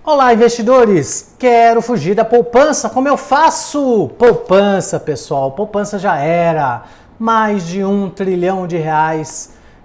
Olá, investidores! Quero fugir da poupança. Como eu faço? Poupança, pessoal. Poupança já era. Mais de R$1 trilhão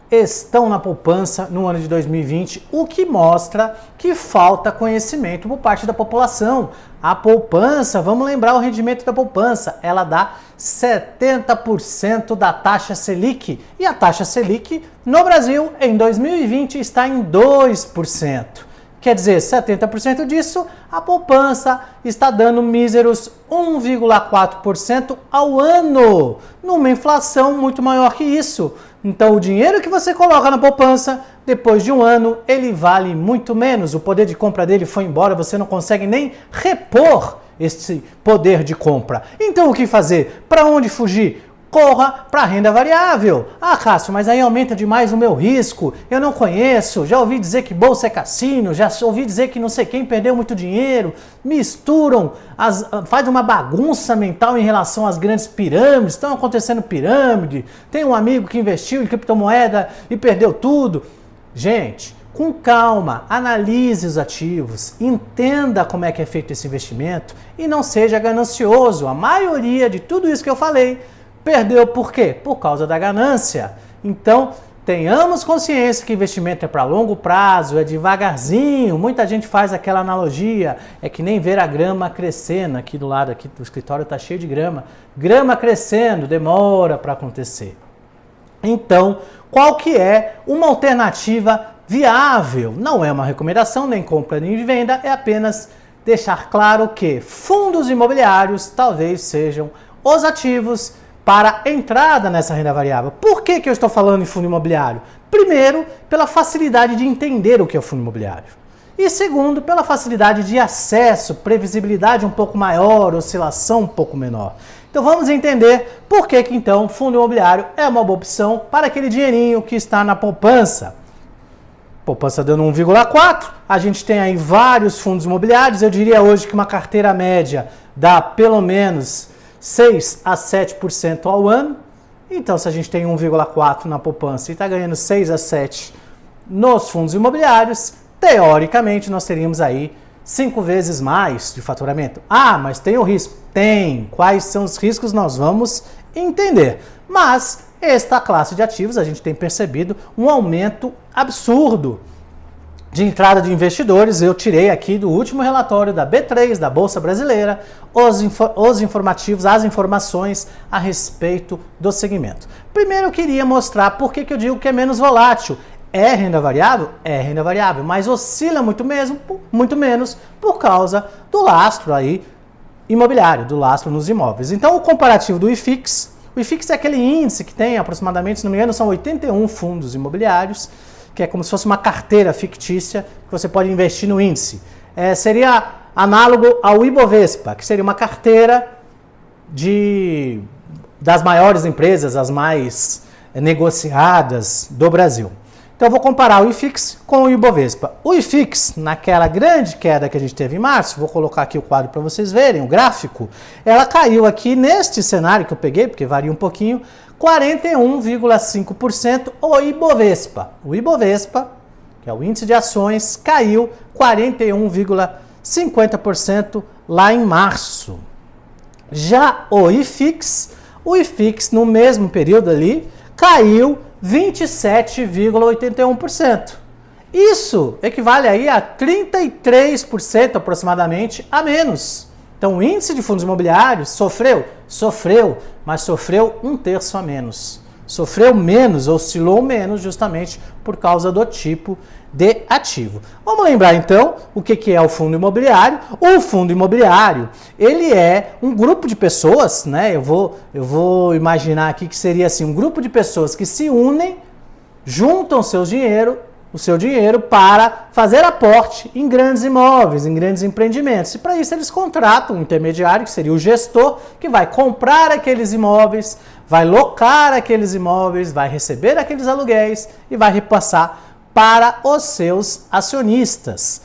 estão na poupança no ano de 2020, o que mostra que falta conhecimento por parte da população. A poupança, vamos lembrar o rendimento da poupança, ela dá 70% da taxa Selic. E a taxa Selic no Brasil, em 2020, está em 2%. Quer dizer, 70% disso, a poupança está dando míseros 1,4% ao ano, numa inflação muito maior que isso. Então, o dinheiro que você coloca na poupança, depois de um ano, ele vale muito menos. O poder de compra dele foi embora, você não consegue nem repor esse poder de compra. Então, o que fazer? Para onde fugir? Corra para a renda variável. Ah, Cássio, mas aí aumenta demais o meu risco. Eu não conheço. Já ouvi dizer que bolsa é cassino. Já ouvi dizer que não sei quem perdeu muito dinheiro. Misturam, faz uma bagunça mental em relação às grandes pirâmides. Estão acontecendo pirâmide. Tem um amigo que investiu em criptomoeda e perdeu tudo. Gente, com calma, analise os ativos, entenda como é que é feito esse investimento e não seja ganancioso. A maioria de tudo isso que eu falei perdeu por quê? Por causa da ganância. Então, tenhamos consciência que investimento é para longo prazo, é devagarzinho. Muita gente faz aquela analogia, é que nem ver a grama crescendo. Aqui do lado aqui do escritório está cheio de grama. Grama crescendo, demora para acontecer. Então, qual que é uma alternativa viável? Não é uma recomendação, nem compra nem venda, é apenas deixar claro que fundos imobiliários talvez sejam os ativos para entrada nessa renda variável. Por que eu estou falando em fundo imobiliário? Primeiro, pela facilidade de entender o que é o fundo imobiliário. E segundo, pela facilidade de acesso, previsibilidade um pouco maior, oscilação um pouco menor. Então vamos entender por que então fundo imobiliário é uma boa opção para aquele dinheirinho que está na poupança. Poupança dando 1,4, a gente tem aí vários fundos imobiliários, eu diria hoje que uma carteira média dá pelo menos 6 a 7% ao ano. Então, se a gente tem 1,4 na poupança e está ganhando 6 a 7 nos fundos imobiliários, teoricamente nós teríamos aí 5 vezes mais de faturamento. Ah, mas tem o risco? Tem. Quais são os riscos? Nós vamos entender. Mas esta classe de ativos a gente tem percebido um aumento absurdo de entrada de investidores. Eu tirei aqui do último relatório da B3, da Bolsa Brasileira, os informativos, as informações a respeito do segmento. Primeiro eu queria mostrar por que eu digo que é menos volátil. É renda variável? É renda variável, mas oscila muito menos por causa do lastro aí imobiliário, do lastro nos imóveis. Então o comparativo do IFIX, o IFIX é aquele índice que tem aproximadamente, se não me engano, são 81 fundos imobiliários, que é como se fosse uma carteira fictícia que você pode investir no índice. Seria análogo ao Ibovespa, que seria uma carteira das maiores empresas, as mais negociadas do Brasil. Então eu vou comparar o IFIX com o Ibovespa. O IFIX, naquela grande queda que a gente teve em março, vou colocar aqui o quadro para vocês verem, o gráfico, ela caiu aqui neste cenário que eu peguei, porque varia um pouquinho, 41,5% o Ibovespa. O Ibovespa, que é o índice de ações, caiu 41,50% lá em março. Já o IFIX no mesmo período ali, caiu 27,81%. Isso equivale aí a 33% aproximadamente a menos. Então o índice de fundos imobiliários sofreu, mas sofreu 1/3 a menos. Sofreu menos, oscilou menos justamente por causa do tipo de ativo. Vamos lembrar então o que é o fundo imobiliário. O fundo imobiliário, ele é um grupo de pessoas, né? Eu vou imaginar aqui que seria assim, um grupo de pessoas que se unem, juntam o seu dinheiro para fazer aporte em grandes imóveis, em grandes empreendimentos. E para isso eles contratam um intermediário, que seria o gestor, que vai comprar aqueles imóveis, vai locar aqueles imóveis, vai receber aqueles aluguéis e vai repassar para os seus acionistas.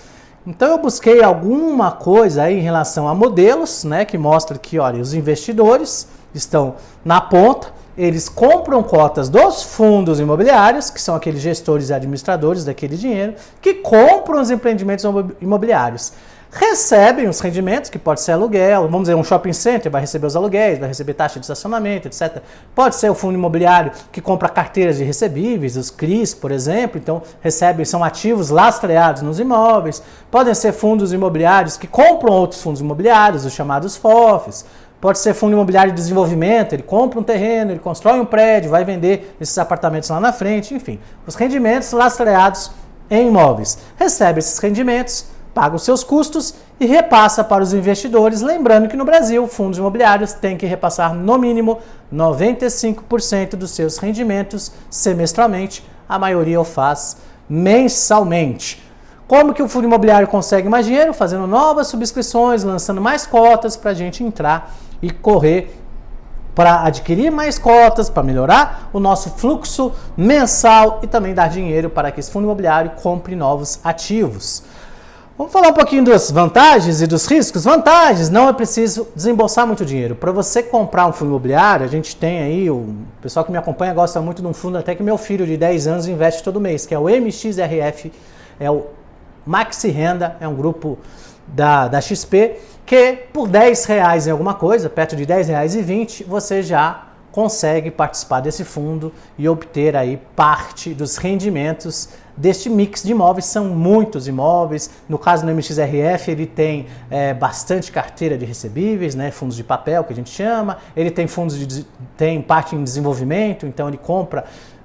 Então eu busquei alguma coisa aí em relação a modelos, né, que mostra que, olha, os investidores estão na ponta, eles compram cotas dos fundos imobiliários, que são aqueles gestores e administradores daquele dinheiro, que compram os empreendimentos imobiliários. Recebem os rendimentos, que pode ser aluguel, vamos dizer, um shopping center vai receber os aluguéis, vai receber taxa de estacionamento, etc. Pode ser o fundo imobiliário que compra carteiras de recebíveis, os CRIs, por exemplo, então recebem, são ativos lastreados nos imóveis. Podem ser fundos imobiliários que compram outros fundos imobiliários, os chamados FOFs. Pode ser fundo imobiliário de desenvolvimento, ele compra um terreno, ele constrói um prédio, vai vender esses apartamentos lá na frente, enfim. Os rendimentos lastreados em imóveis. Recebe esses rendimentos, paga os seus custos e repassa para os investidores. Lembrando que no Brasil, fundos imobiliários têm que repassar no mínimo 95% dos seus rendimentos semestralmente. A maioria o faz mensalmente. Como que o fundo imobiliário consegue mais dinheiro? Fazendo novas subscrições, lançando mais cotas para a gente entrar e correr para adquirir mais cotas, para melhorar o nosso fluxo mensal e também dar dinheiro para que esse fundo imobiliário compre novos ativos. Vamos falar um pouquinho das vantagens e dos riscos. Vantagens, não é preciso desembolsar muito dinheiro. Para você comprar um fundo imobiliário, a gente tem aí, o pessoal que me acompanha gosta muito de um fundo, até que meu filho de 10 anos investe todo mês, que é o MXRF, é o Maxi Renda, é um grupo da XP, que por R$10 em alguma coisa, perto de R$10,20, você já consegue participar desse fundo e obter aí parte dos rendimentos deste mix de imóveis. São muitos imóveis. No caso do MXRF, ele tem bastante carteira de recebíveis, né, fundos de papel que a gente chama. Ele tem tem parte em desenvolvimento, então ele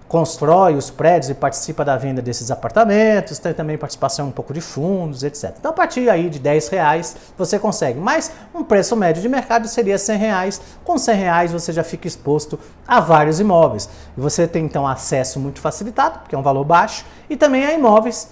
constrói os prédios e participa da venda desses apartamentos, tem também participação um pouco de fundos, etc. Então, a partir aí de R$10 você consegue, mas um preço médio de mercado seria R$100. Com R$100 você já fica exposto a vários imóveis. E você tem então acesso muito facilitado, porque é um valor baixo, e também a imóveis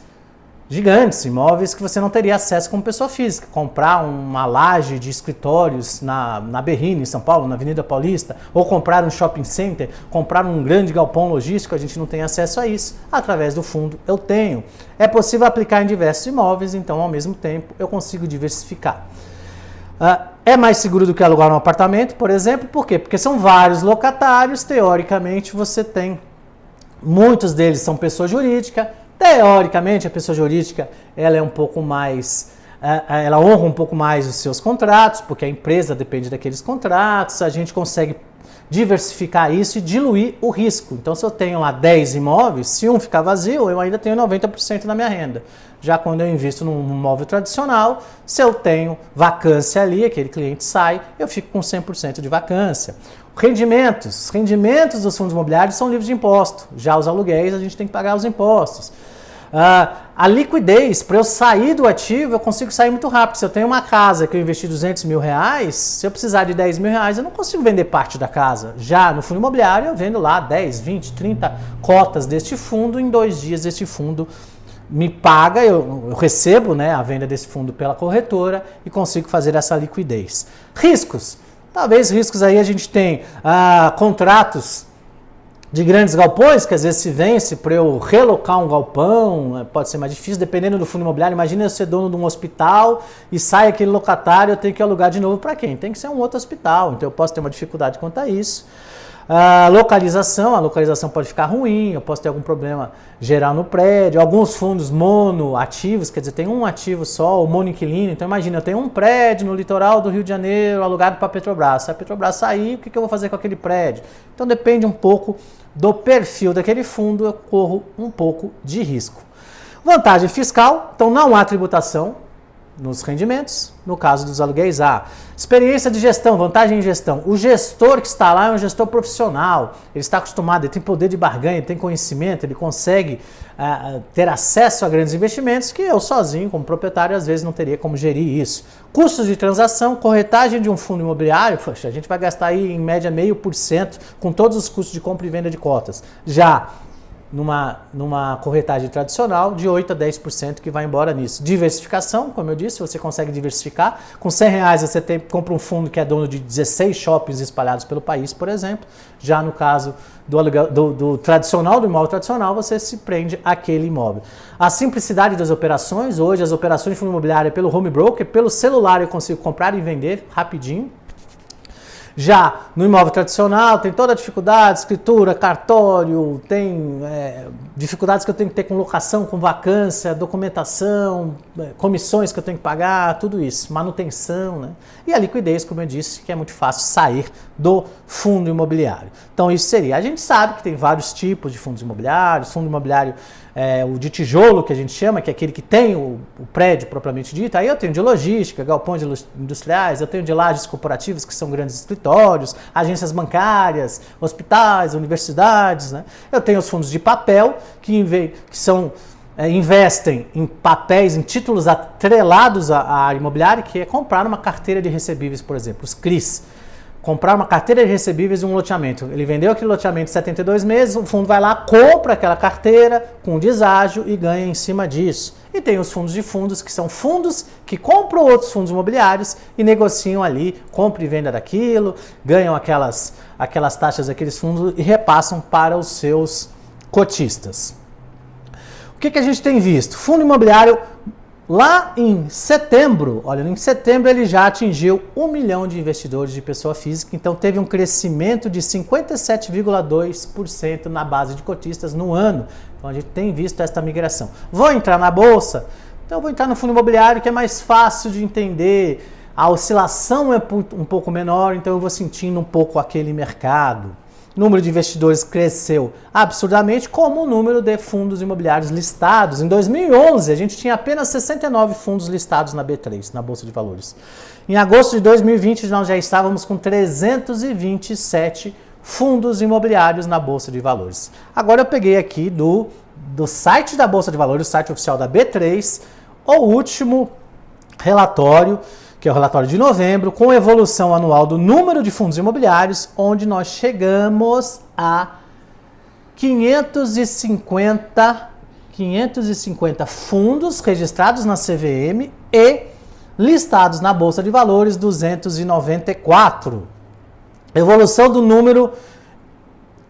gigantes, imóveis que você não teria acesso como pessoa física. Comprar uma laje de escritórios na Berrini, em São Paulo, na Avenida Paulista, ou comprar um shopping center, comprar um grande galpão logístico, a gente não tem acesso a isso. Através do fundo eu tenho. É possível aplicar em diversos imóveis, então ao mesmo tempo eu consigo diversificar. É mais seguro do que alugar um apartamento, por exemplo. Por quê? Porque são vários locatários, teoricamente você tem, muitos deles são pessoa jurídica. Teoricamente, a pessoa jurídica ela é um pouco mais, ela honra um pouco mais os seus contratos, porque a empresa depende daqueles contratos, a gente consegue diversificar isso e diluir o risco. Então, se eu tenho lá 10 imóveis, se um ficar vazio, eu ainda tenho 90% na minha renda. Já quando eu invisto num imóvel tradicional, se eu tenho vacância ali, aquele cliente sai, eu fico com 100% de vacância. Os rendimentos dos fundos imobiliários são livres de imposto. Já os aluguéis, a gente tem que pagar os impostos. A liquidez, para eu sair do ativo, eu consigo sair muito rápido. Se eu tenho uma casa que eu investi R$200 mil, se eu precisar de R$10 mil, eu não consigo vender parte da casa. Já no fundo imobiliário, eu vendo lá 10, 20, 30 cotas deste fundo. Em 2 dias, este fundo me paga, eu recebo, né, a venda desse fundo pela corretora e consigo fazer essa liquidez. Riscos. Talvez riscos aí a gente tem contratos de grandes galpões, que às vezes se vence para eu relocar um galpão, pode ser mais difícil, dependendo do fundo imobiliário. Imagina eu ser dono de um hospital e sai aquele locatário, eu tenho que alugar de novo para quem? Tem que ser um outro hospital, então eu posso ter uma dificuldade quanto a isso. A localização pode ficar ruim, eu posso ter algum problema geral no prédio. Alguns fundos monoativos, quer dizer, tem um ativo só, o monoinquilino. Então imagina, eu tenho um prédio no litoral do Rio de Janeiro alugado para a Petrobras. Se a Petrobras sair, o que eu vou fazer com aquele prédio? Então depende um pouco do perfil daquele fundo, eu corro um pouco de risco. Vantagem fiscal, então não há tributação nos rendimentos. No caso dos aluguéis, experiência de gestão, vantagem em gestão. O gestor que está lá é um gestor profissional, ele está acostumado, ele tem poder de barganha, ele tem conhecimento, ele consegue ter acesso a grandes investimentos que eu sozinho, como proprietário, às vezes não teria como gerir isso. Custos de transação, corretagem de um fundo imobiliário, poxa, a gente vai gastar aí em média 0,5% com todos os custos de compra e venda de cotas. Já numa corretagem tradicional, de 8% a 10% que vai embora nisso. Diversificação, como eu disse, você consegue diversificar. Com R$100 você compra um fundo que é dono de 16 shoppings espalhados pelo país, por exemplo. Já no caso do tradicional, do imóvel tradicional, você se prende àquele imóvel. A simplicidade das operações, hoje as operações de fundo imobiliário é pelo home broker, pelo celular eu consigo comprar e vender rapidinho. Já no imóvel tradicional tem toda a dificuldade, escritura, cartório, tem dificuldades que eu tenho que ter com locação, com vacância, documentação, comissões que eu tenho que pagar, tudo isso, manutenção, né? E a liquidez, como eu disse, que é muito fácil sair do fundo imobiliário. Então isso seria, a gente sabe que tem vários tipos de fundos imobiliários, fundo imobiliário o de tijolo, que a gente chama, que é aquele que tem o prédio propriamente dito. Aí eu tenho de logística, galpões industriais, eu tenho de lajes corporativas, que são grandes escritórios, agências bancárias, hospitais, universidades, né? Eu tenho os fundos de papel, que investem em papéis, em títulos atrelados à área imobiliária, que é comprar uma carteira de recebíveis, por exemplo, os CRIs. Comprar uma carteira de recebíveis e um loteamento. Ele vendeu aquele loteamento em 72 meses, o fundo vai lá, compra aquela carteira com deságio e ganha em cima disso. E tem os fundos de fundos, que são fundos que compram outros fundos imobiliários e negociam ali, compra e venda daquilo, ganham aquelas taxas daqueles fundos e repassam para os seus cotistas. O que a gente tem visto? Fundo imobiliário, lá em setembro, olha, em setembro ele já atingiu 1 milhão de investidores de pessoa física, então teve um crescimento de 57,2% na base de cotistas no ano. Então a gente tem visto esta migração. Vou entrar na bolsa? Então eu vou entrar no fundo imobiliário, que é mais fácil de entender, a oscilação é um pouco menor, então eu vou sentindo um pouco aquele mercado. O número de investidores cresceu absurdamente, como o número de fundos imobiliários listados. Em 2011, a gente tinha apenas 69 fundos listados na B3, na Bolsa de Valores. Em agosto de 2020, nós já estávamos com 327 fundos imobiliários na Bolsa de Valores. Agora eu peguei aqui do site da Bolsa de Valores, o site oficial da B3, o último relatório, que é o relatório de novembro, com evolução anual do número de fundos imobiliários, onde nós chegamos a 550 fundos registrados na CVM e listados na Bolsa de Valores, 294. Evolução do número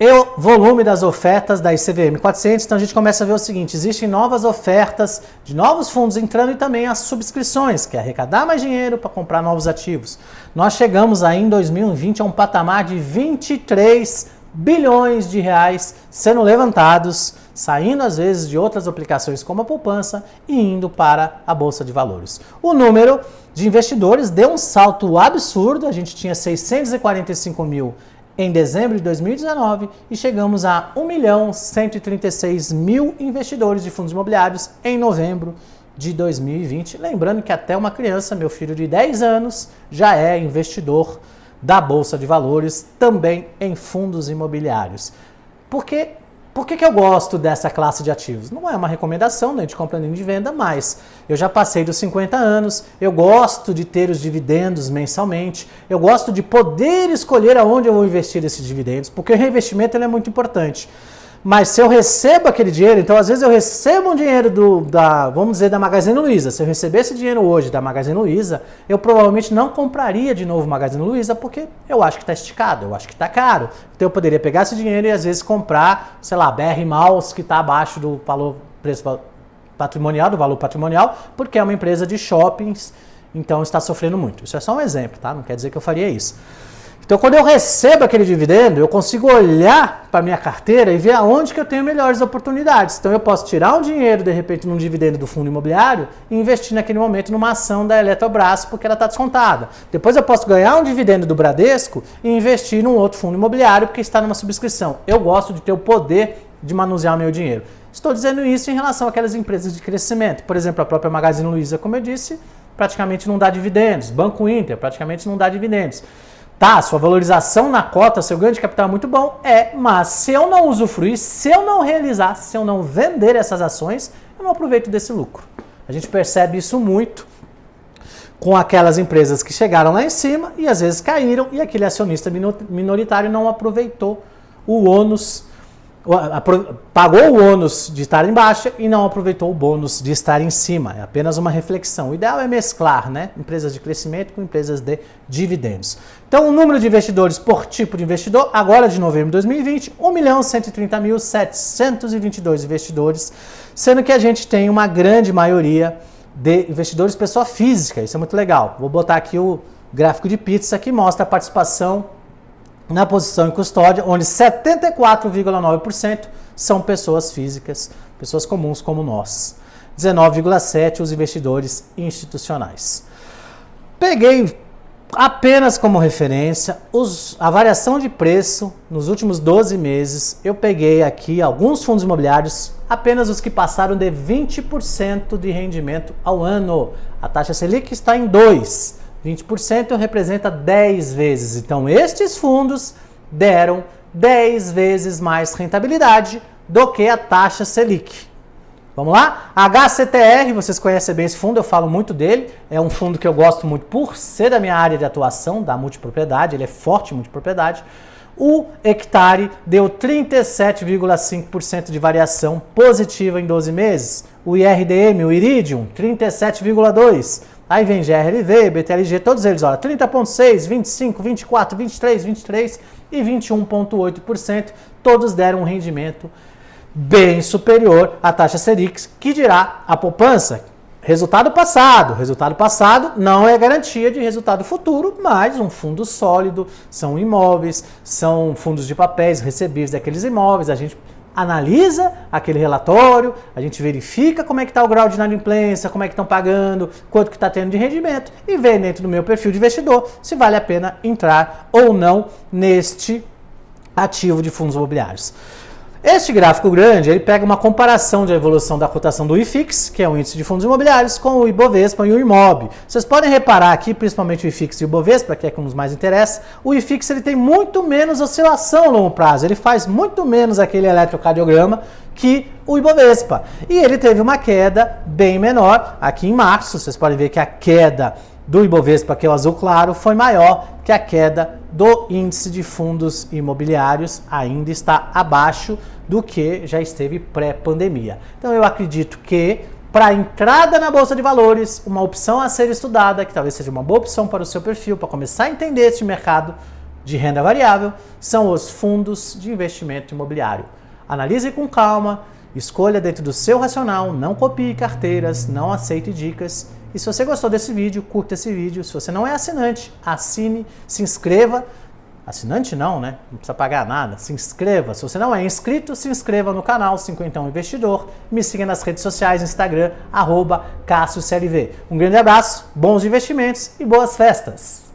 e o volume das ofertas da ICVM 400, então a gente começa a ver o seguinte, existem novas ofertas de novos fundos entrando e também as subscrições, que é arrecadar mais dinheiro para comprar novos ativos. Nós chegamos aí em 2020 a um patamar de 23 bilhões de reais sendo levantados, saindo às vezes de outras aplicações como a poupança e indo para a Bolsa de Valores. O número de investidores deu um salto absurdo, a gente tinha 645 mil em dezembro de 2019 e chegamos a 1.136.000 investidores de fundos imobiliários em novembro de 2020. Lembrando que até uma criança, meu filho de 10 anos, já é investidor da Bolsa de Valores, também em fundos imobiliários. Por que eu gosto dessa classe de ativos? Não é uma recomendação, nem de compra nem de venda, mas eu já passei dos 50 anos, eu gosto de ter os dividendos mensalmente, eu gosto de poder escolher aonde eu vou investir esses dividendos, porque o reinvestimento ele é muito importante. Mas se eu recebo aquele dinheiro, então às vezes eu recebo um dinheiro vamos dizer, da Magazine Luiza. Se eu receber esse dinheiro hoje da Magazine Luiza, eu provavelmente não compraria de novo Magazine Luiza, porque eu acho que está esticado, eu acho que está caro. Então eu poderia pegar esse dinheiro e às vezes comprar, sei lá, BR Malls, que está abaixo do preço patrimonial, do valor patrimonial, porque é uma empresa de shoppings, então está sofrendo muito. Isso é só um exemplo, tá? Não quer dizer que eu faria isso. Então, quando eu recebo aquele dividendo, eu consigo olhar para a minha carteira e ver aonde que eu tenho melhores oportunidades. Então, eu posso tirar um dinheiro, de repente, num dividendo do fundo imobiliário e investir naquele momento numa ação da Eletrobras, porque ela está descontada. Depois, eu posso ganhar um dividendo do Bradesco e investir num outro fundo imobiliário, porque está numa subscrição. Eu gosto de ter o poder de manusear o meu dinheiro. Estou dizendo isso em relação àquelas empresas de crescimento. Por exemplo, a própria Magazine Luiza, como eu disse, praticamente não dá dividendos. Banco Inter, praticamente não dá dividendos. Tá, sua valorização na cota, seu ganho de capital é muito bom, mas se eu não usufruir, se eu não realizar, se eu não vender essas ações, eu não aproveito desse lucro. A gente percebe isso muito com aquelas empresas que chegaram lá em cima e às vezes caíram e aquele acionista minoritário não aproveitou o ônus, pagou o ônus de estar em baixa e não aproveitou o bônus de estar em cima. É apenas uma reflexão. O ideal é mesclar, né? Empresas de crescimento com empresas de dividendos. Então, o número de investidores por tipo de investidor, agora de novembro de 2020, 1.130.722 investidores, sendo que a gente tem uma grande maioria de investidores pessoa física. Isso é muito legal. Vou botar aqui o gráfico de pizza que mostra a participação na posição em custódia, onde 74,9% são pessoas físicas, pessoas comuns como nós. 19,7% os investidores institucionais. Peguei apenas como referência a variação de preço nos últimos 12 meses. Eu peguei aqui alguns fundos imobiliários, apenas os que passaram de 20% de rendimento ao ano. A taxa Selic está em 2%. 20% representa 10 vezes. Então, estes fundos deram 10 vezes mais rentabilidade do que a taxa Selic. Vamos lá? HCTR, vocês conhecem bem esse fundo, eu falo muito dele. É um fundo que eu gosto muito por ser da minha área de atuação, da multipropriedade, ele é forte em multipropriedade. O hectare deu 37,5% de variação positiva em 12 meses. O IRDM, o Iridium, 37,2%. Aí vem GRLV, BTLG, todos eles, olha, 30,6%, 25%, 24%, 23%, 23% e 21,8%. Todos deram um rendimento bem superior à taxa Selic, que dirá a poupança. Resultado passado não é garantia de resultado futuro, mas um fundo sólido, são imóveis, são fundos de papéis recebíveis daqueles imóveis, a gente analisa aquele relatório, a gente verifica como é que está o grau de inadimplência, como é que estão pagando, quanto que está tendo de rendimento e vê dentro do meu perfil de investidor se vale a pena entrar ou não neste ativo de fundos imobiliários. Este gráfico grande, ele pega uma comparação de evolução da cotação do IFIX, que é o índice de fundos imobiliários, com o Ibovespa e o IMOB. Vocês podem reparar aqui, principalmente o IFIX e o Ibovespa, que é que nos mais interessa, o IFIX ele tem muito menos oscilação a longo prazo, ele faz muito menos aquele eletrocardiograma que o Ibovespa. E ele teve uma queda bem menor aqui em março, vocês podem ver que a queda do Ibovespa, que é o azul claro, foi maior que a queda do índice de fundos imobiliários, ainda está abaixo do que já esteve pré-pandemia. Então eu acredito que para a entrada na Bolsa de Valores, uma opção a ser estudada, que talvez seja uma boa opção para o seu perfil, para começar a entender este mercado de renda variável, são os fundos de investimento imobiliário. Analise com calma, escolha dentro do seu racional, não copie carteiras, não aceite dicas. E se você gostou desse vídeo, curta esse vídeo. Se você não é assinante, assine, se inscreva. Assinante não, né? Não precisa pagar nada. Se inscreva. Se você não é inscrito, se inscreva no canal 51 Investidor. Me siga nas redes sociais, Instagram, @CassioCLV. Um grande abraço, bons investimentos e boas festas!